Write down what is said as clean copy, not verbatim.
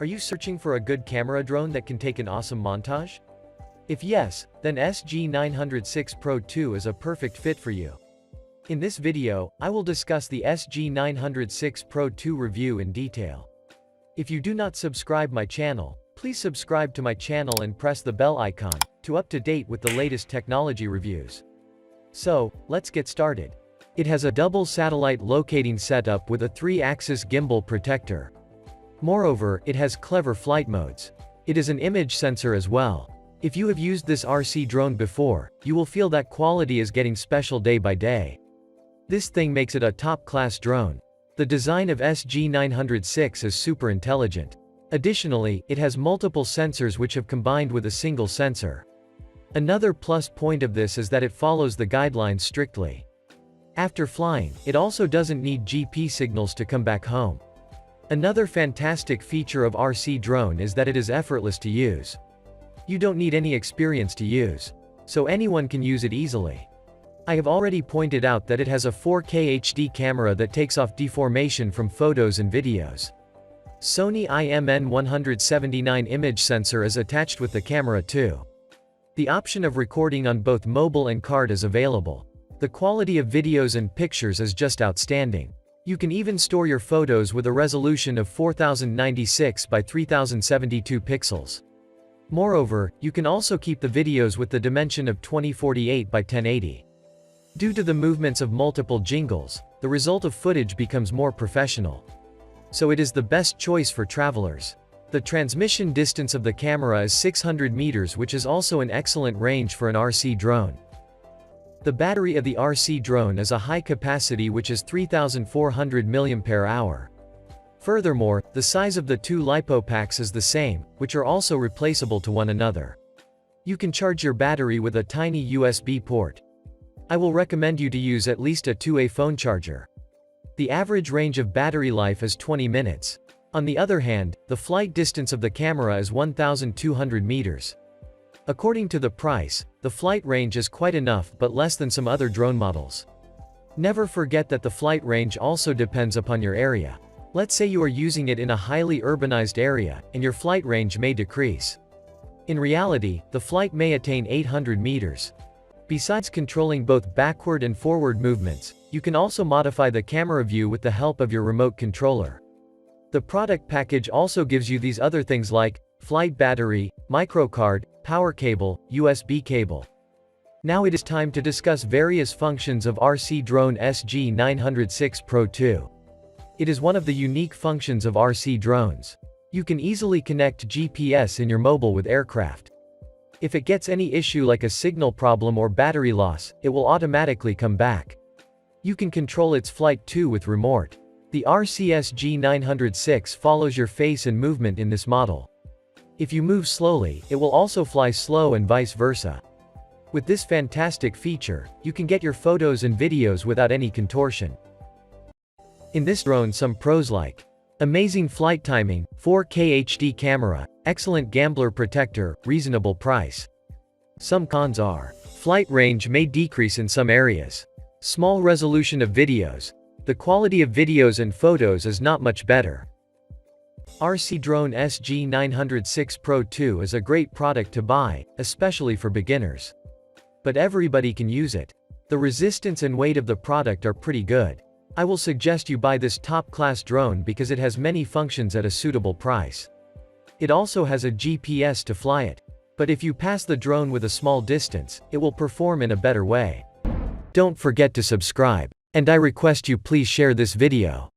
Are you searching for a good camera drone that can take an awesome montage? If yes, then SG906 Pro 2 is a perfect fit for you. In this video, I will discuss the SG906 Pro 2 review in detail. If you do not subscribe my channel, please subscribe to my channel and press the bell icon, to up to date with the latest technology reviews. So, let's get started. It has a double satellite locating setup with a 3-axis gimbal protector. Moreover, it has clever flight modes. It is an image sensor as well. If you have used this RC drone before, you will feel that quality is getting special day by day. This thing makes it a top-class drone. The design of SG906 is super intelligent. Additionally, it has multiple sensors which have combined with a single sensor. Another plus point of this is that it follows the guidelines strictly. After flying, it also doesn't need GPS signals to come back home. Another fantastic feature of RC drone is that it is effortless to use. You don't need any experience to use, so anyone can use it easily. I have already pointed out that it has a 4K HD camera that takes off deformation from photos and videos. Sony IMN179 image sensor is attached with the camera too. The option of recording on both mobile and card is available. The quality of videos and pictures is just outstanding. You can even store your photos with a resolution of 4096 by 3072 pixels. Moreover, you can also keep the videos with the dimension of 2048 by 1080. Due to the movements of multiple jingles, the result of footage becomes more professional. So it is the best choice for travelers. The transmission distance of the camera is 600 meters, which is also an excellent range for an RC drone. The battery of the RC drone is a high capacity which is 3400 mAh. Furthermore, the size of the two LiPo packs is the same, which are also replaceable to one another. You can charge your battery with a tiny USB port. I will recommend you to use at least a 2A phone charger. The average range of battery life is 20 minutes. On the other hand, the flight distance of the camera is 1200 meters. According to the price, the flight range is quite enough but less than some other drone models. Never forget that the flight range also depends upon your area. Let's say you are using it in a highly urbanized area, and your flight range may decrease. In reality, the flight may attain 800 meters. Besides controlling both backward and forward movements, you can also modify the camera view with the help of your remote controller. The product package also gives you these other things like flight battery, microcard, power cable, USB cable. Now it is time to discuss various functions of RC drone SG906 Pro 2. It is one of the unique functions of RC drones. You can easily connect GPS in your mobile with aircraft. If it gets any issue like a signal problem or battery loss, it will automatically come back. You can control its flight too with remote. The RC SG906 follows your face and movement in this model. If you move slowly, it will also fly slow and vice versa. With this fantastic feature, you can get your photos and videos without any contortion. In this drone, some pros like amazing flight timing, 4K HD camera, excellent gambler protector, reasonable price. Some cons are flight range may decrease in some areas. Small resolution of videos. The quality of videos and photos is not much better. RC drone SG906 Pro 2 is a great product to buy, especially for beginners. But everybody can use it. The resistance and weight of the product are pretty good. I will suggest you buy this top-class drone because it has many functions at a suitable price. It also has a GPS to fly it. But if you pass the drone with a small distance, it will perform in a better way. Don't forget to subscribe. And I request you please share this video.